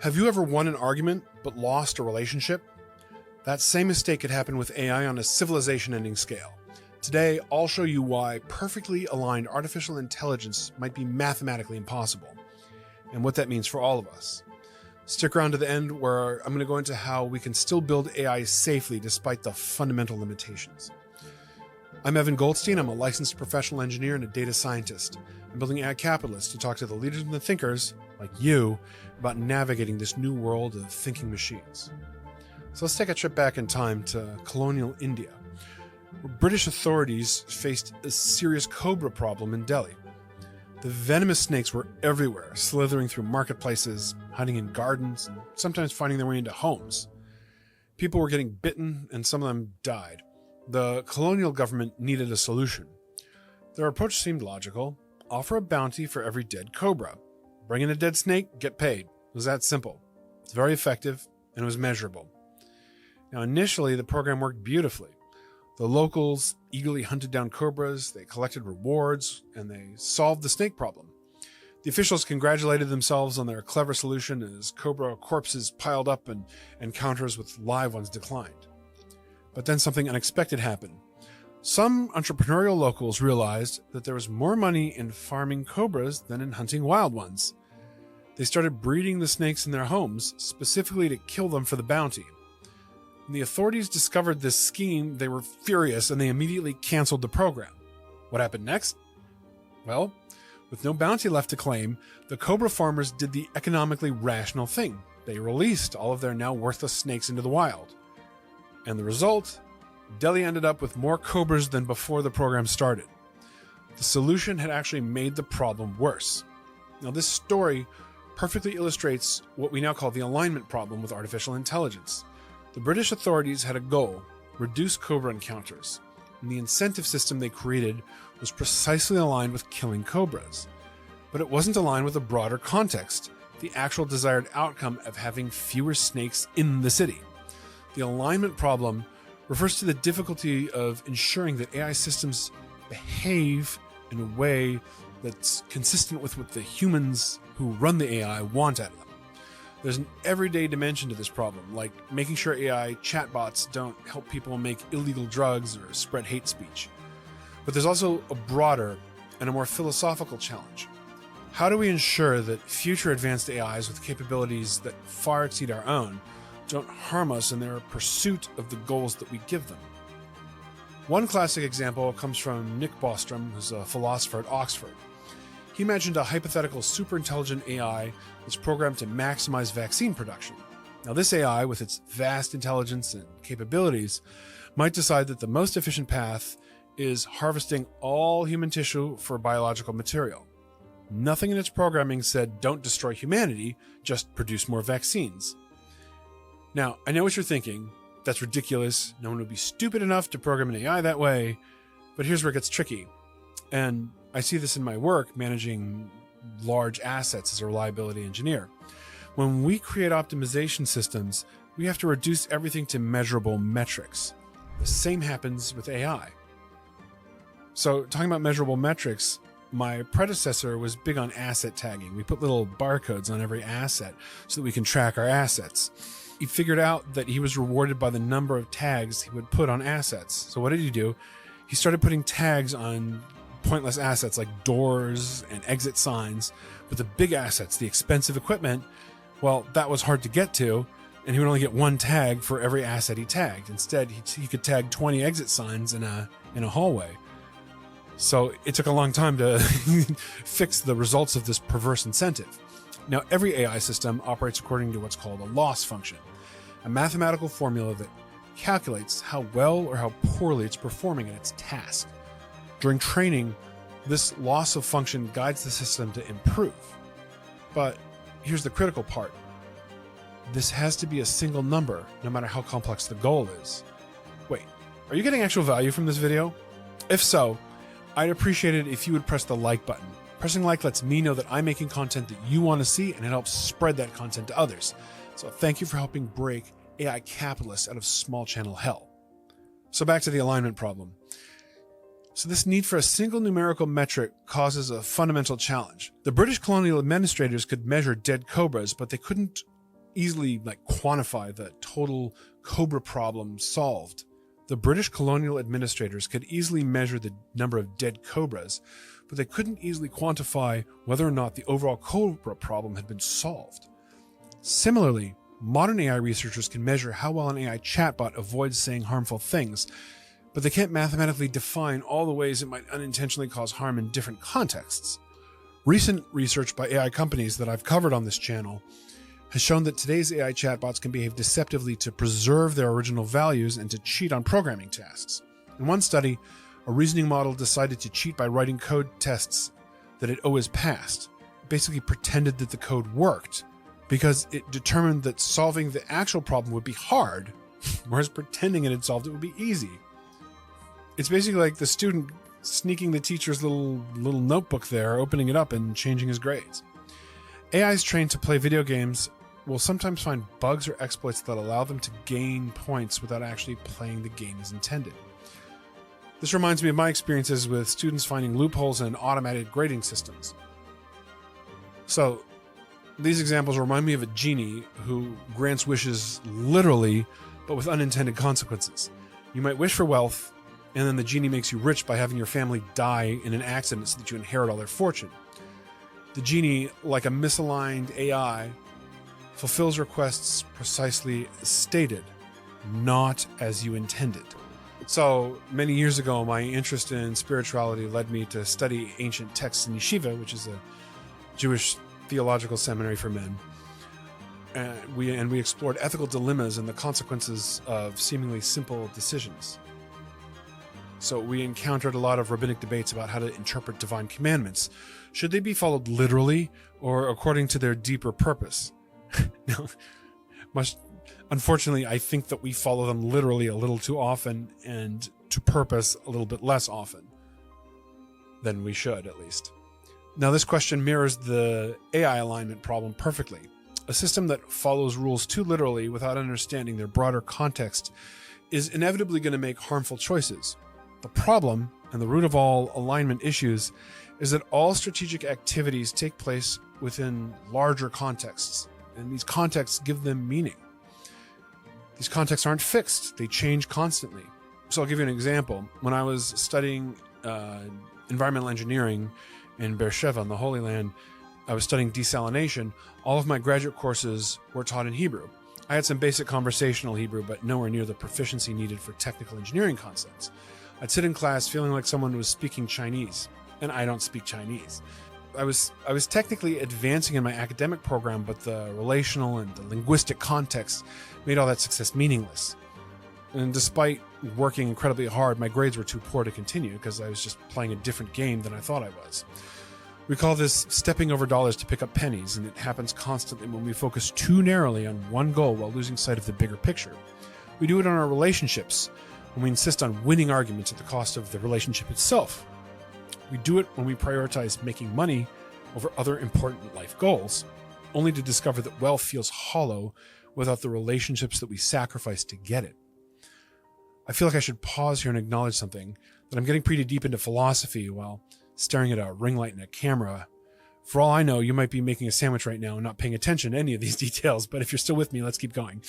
Have you ever won an argument but lost a relationship? That same mistake could happen with AI on a civilization-ending scale. Today, I'll show you why perfectly aligned artificial intelligence might be mathematically impossible, and what that means for all of us. Stick around to the end where I'm going to go into how we can still build AI safely despite the fundamental limitations. I'm Evan Goldstein. I'm a licensed professional engineer and a data scientist. I'm building AI capitalists to talk to the leaders and the thinkers, like you, about navigating this new world of thinking machines. So let's take a trip back in time to colonial India, where British authorities faced a serious cobra problem in Delhi. The venomous snakes were everywhere, slithering through marketplaces, hiding in gardens, and sometimes finding their way into homes. People were getting bitten, and some of them died. The colonial government needed a solution. Their approach seemed logical. Offer a bounty for every dead cobra. Bring in a dead snake, get paid. It was that simple. It's very effective, and it was measurable. Now, initially, the program worked beautifully. The locals eagerly hunted down cobras, they collected rewards, and they solved the snake problem. The officials congratulated themselves on their clever solution as cobra corpses piled up and encounters with live ones declined. But then something unexpected happened. Some entrepreneurial locals realized that there was more money in farming cobras than in hunting wild ones. They started breeding the snakes in their homes, specifically to kill them for the bounty. When the authorities discovered this scheme, they were furious and they immediately canceled the program. What happened next? Well, with no bounty left to claim, the cobra farmers did the economically rational thing. They released all of their now worthless snakes into the wild. And the result? Delhi ended up with more cobras than before the program started. The solution had actually made the problem worse. Now, this story perfectly illustrates what we now call the alignment problem with artificial intelligence. The British authorities had a goal: reduce cobra encounters, and the incentive system they created was precisely aligned with killing cobras. But it wasn't aligned with a broader context, the actual desired outcome of having fewer snakes in the city. The alignment problem refers to the difficulty of ensuring that AI systems behave in a way that's consistent with what the humans who run the AI want out of them. There's an everyday dimension to this problem, like making sure AI chatbots don't help people make illegal drugs or spread hate speech. But there's also a broader and a more philosophical challenge. How do we ensure that future advanced AIs with capabilities that far exceed our own don't harm us in their pursuit of the goals that we give them? One classic example comes from Nick Bostrom, who's a philosopher at Oxford. He imagined a hypothetical superintelligent AI that's programmed to maximize vaccine production. Now, this AI, with its vast intelligence and capabilities, might decide that the most efficient path is harvesting all human tissue for biological material. Nothing in its programming said don't destroy humanity, just produce more vaccines. Now, I know what you're thinking. That's ridiculous. No one would be stupid enough to program an AI that way. But here's where it gets tricky. And I see this in my work managing large assets as a reliability engineer. When we create optimization systems, we have to reduce everything to measurable metrics. The same happens with AI. So, talking about measurable metrics, my predecessor was big on asset tagging. We put little barcodes on every asset so that we can track our assets. He figured out that he was rewarded by the number of tags he would put on assets. So what did he do? He started putting tags on pointless assets like doors and exit signs. But the big assets, the expensive equipment, well, that was hard to get to, and he would only get one tag for every asset he tagged. Instead, he could tag 20 exit signs in a hallway. So it took a long time to fix the results of this perverse incentive. Now, every AI system operates according to what's called a loss function, a mathematical formula that calculates how well or how poorly it's performing at its task. During training, this loss of function guides the system to improve. But here's the critical part. This has to be a single number, no matter how complex the goal is. Wait, are you getting actual value from this video? If so, I'd appreciate it if you would press the like button. Pressing like lets me know that I'm making content that you want to see, and it helps spread that content to others. So thank you for helping break AI capitalists out of small channel hell. So back to the alignment problem. So this need for a single numerical metric causes a fundamental challenge. The British colonial administrators could measure dead cobras, but they couldn't easily quantify the total Cobra problem solved. The British colonial administrators could easily measure the number of dead cobras, but they couldn't easily quantify whether or not the overall Cobra problem had been solved. Similarly, modern AI researchers can measure how well an AI chatbot avoids saying harmful things, but they can't mathematically define all the ways it might unintentionally cause harm in different contexts. Recent research by AI companies that I've covered on this channel has shown that today's AI chatbots can behave deceptively to preserve their original values and to cheat on programming tasks. In one study, a reasoning model decided to cheat by writing code tests that it always passed. It basically pretended that the code worked because it determined that solving the actual problem would be hard, whereas pretending it had solved it would be easy. It's basically like the student sneaking the teacher's little notebook there, opening it up and changing his grades. AIs trained to play video games will sometimes find bugs or exploits that allow them to gain points without actually playing the game as intended. This reminds me of my experiences with students finding loopholes in automated grading systems. So, these examples remind me of a genie who grants wishes literally, but with unintended consequences. You might wish for wealth, and then the genie makes you rich by having your family die in an accident so that you inherit all their fortune. The genie, like a misaligned AI, fulfills requests precisely as stated, not as you intended. So, many years ago, my interest in spirituality led me to study ancient texts in yeshiva, which is a Jewish theological seminary for men. And we explored ethical dilemmas and the consequences of seemingly simple decisions. So we encountered a lot of rabbinic debates about how to interpret divine commandments. Should they be followed literally or according to their deeper purpose? Now, unfortunately, I think that we follow them literally a little too often and to purpose a little bit less often than we should, at least. Now, this question mirrors the AI alignment problem perfectly. A system that follows rules too literally without understanding their broader context is inevitably going to make harmful choices. The problem, and the root of all alignment issues, is that all strategic activities take place within larger contexts, and these contexts give them meaning. These contexts aren't fixed, they change constantly. So I'll give you an example. When I was studying environmental engineering in Beersheba, in the Holy Land, I was studying desalination. All of my graduate courses were taught in Hebrew. I had some basic conversational Hebrew, but nowhere near the proficiency needed for technical engineering concepts. I'd sit in class feeling like someone was speaking Chinese, and I don't speak Chinese. I was technically advancing in my academic program, but the relational and the linguistic context made all that success meaningless. And despite working incredibly hard, my grades were too poor to continue because I was just playing a different game than I thought I was. We call this stepping over dollars to pick up pennies, and it happens constantly when we focus too narrowly on one goal while losing sight of the bigger picture. We do it in our relationships when we insist on winning arguments at the cost of the relationship itself. We do it when we prioritize making money over other important life goals, only to discover that wealth feels hollow without the relationships that we sacrifice to get it. I feel like I should pause here and acknowledge something, that I'm getting pretty deep into philosophy while staring at a ring light and a camera. For all I know, you might be making a sandwich right now and not paying attention to any of these details, but if you're still with me, let's keep going.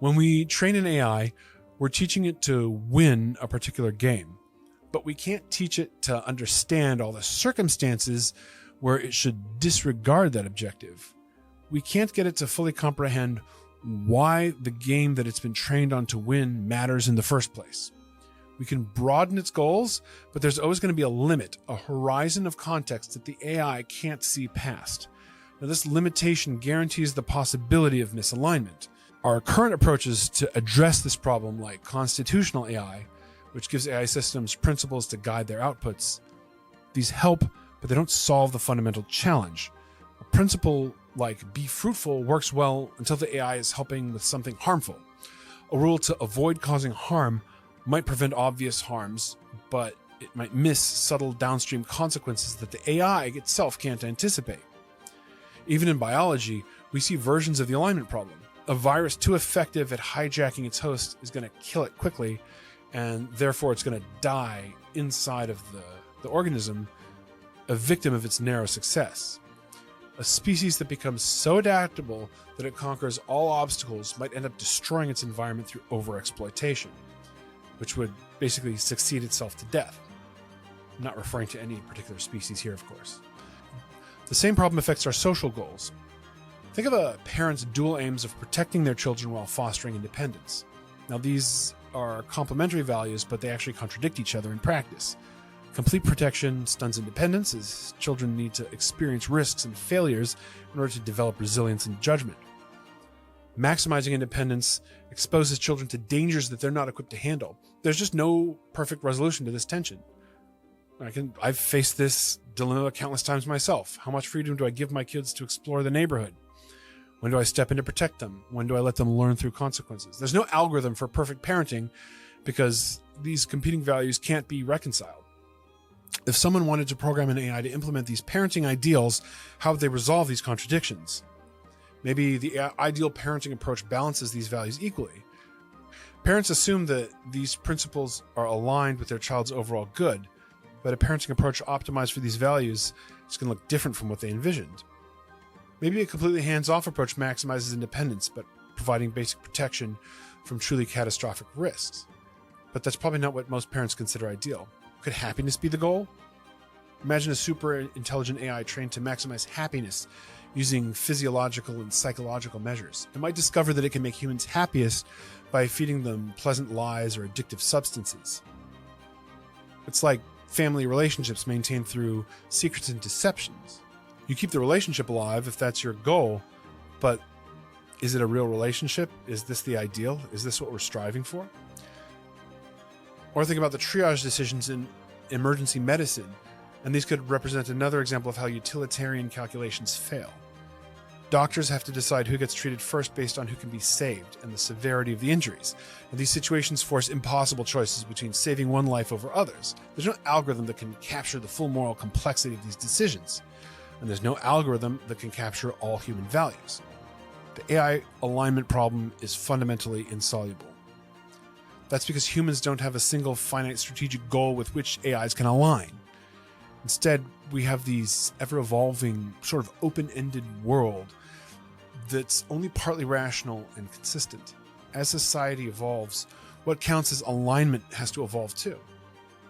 When we train an AI, we're teaching it to win a particular game, but we can't teach it to understand all the circumstances where it should disregard that objective. We can't get it to fully comprehend why the game that it's been trained on to win matters in the first place. We can broaden its goals, but there's always going to be a limit, a horizon of context that the AI can't see past. Now, this limitation guarantees the possibility of misalignment. Our current approaches to address this problem, like constitutional AI, which gives AI systems principles to guide their outputs, these help, but they don't solve the fundamental challenge. A principle like be fruitful works well until the AI is helping with something harmful. A rule to avoid causing harm might prevent obvious harms, but it might miss subtle downstream consequences that the AI itself can't anticipate. Even in biology, we see versions of the alignment problem. A virus too effective at hijacking its host is going to kill it quickly, and therefore it's going to die inside of the organism, a victim of its narrow success. A species that becomes so adaptable that it conquers all obstacles might end up destroying its environment through overexploitation, which would basically succeed itself to death. I'm not referring to any particular species here, of course. The same problem affects our social goals. Think of a parent's dual aims of protecting their children while fostering independence. Now, these are complementary values, but they actually contradict each other in practice. Complete protection stuns independence, as children need to experience risks and failures in order to develop resilience and judgment. Maximizing independence exposes children to dangers that they're not equipped to handle. There's just no perfect resolution to this tension. I've faced this dilemma countless times myself. How much freedom do I give my kids to explore the neighborhood? When do I step in to protect them? When do I let them learn through consequences? There's no algorithm for perfect parenting because these competing values can't be reconciled. If someone wanted to program an AI to implement these parenting ideals, how would they resolve these contradictions? Maybe the ideal parenting approach balances these values equally. Parents assume that these principles are aligned with their child's overall good, but a parenting approach optimized for these values is going to look different from what they envisioned. Maybe a completely hands-off approach maximizes independence, but providing basic protection from truly catastrophic risks. But that's probably not what most parents consider ideal. Could happiness be the goal? Imagine a super intelligent AI trained to maximize happiness using physiological and psychological measures. It might discover that it can make humans happiest by feeding them pleasant lies or addictive substances. It's like family relationships maintained through secrets and deceptions. You keep the relationship alive if that's your goal, but is it a real relationship? Is this the ideal? Is this what we're striving for? Or think about the triage decisions in emergency medicine, and these could represent another example of how utilitarian calculations fail. Doctors have to decide who gets treated first based on who can be saved and the severity of the injuries. And these situations force impossible choices between saving one life over others. There's no algorithm that can capture the full moral complexity of these decisions. And there's no algorithm that can capture all human values. The AI alignment problem is fundamentally insoluble. That's because humans don't have a single finite strategic goal with which AIs can align. Instead, we have these ever-evolving, sort of open-ended world that's only partly rational and consistent. As society evolves, what counts as alignment has to evolve too.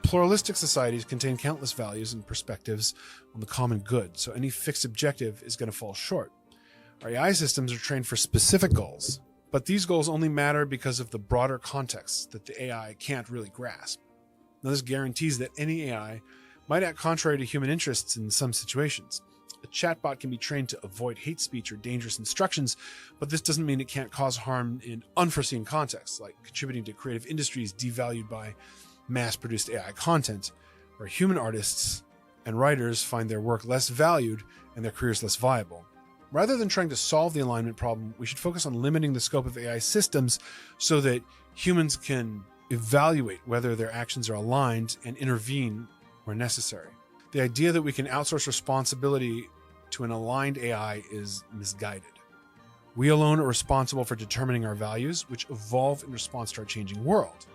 Pluralistic societies contain countless values and perspectives on the common good, so any fixed objective is going to fall short. Our AI systems are trained for specific goals, but these goals only matter because of the broader context that the AI can't really grasp. Now, this guarantees that any AI might act contrary to human interests in some situations. A chatbot can be trained to avoid hate speech or dangerous instructions, but this doesn't mean it can't cause harm in unforeseen contexts, like contributing to creative industries devalued by mass-produced AI content, where human artists and writers find their work less valued and their careers less viable. Rather than trying to solve the alignment problem, we should focus on limiting the scope of AI systems so that humans can evaluate whether their actions are aligned and intervene where necessary. The idea that we can outsource responsibility to an aligned AI is misguided. We alone are responsible for determining our values, which evolve in response to our changing world.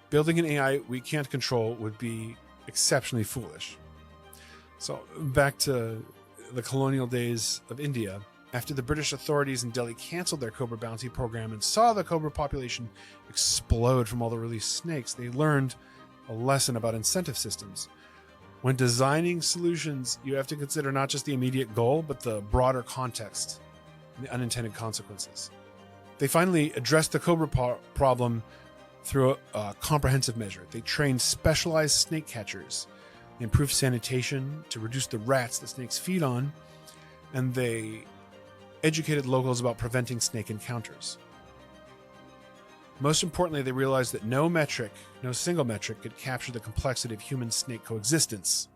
Building an AI we can't control would be exceptionally foolish. So back to the colonial days of India, after the British authorities in Delhi canceled their Cobra bounty program and saw the cobra population explode from all the released snakes, they learned a lesson about incentive systems. When designing solutions, you have to consider not just the immediate goal, but the broader context and the unintended consequences. They finally addressed the cobra problem through a comprehensive measure. They trained specialized snake catchers, they improved sanitation to reduce the rats that snakes feed on, and they educated locals about preventing snake encounters. Most importantly, they realized that no single metric could capture the complexity of human-snake coexistence.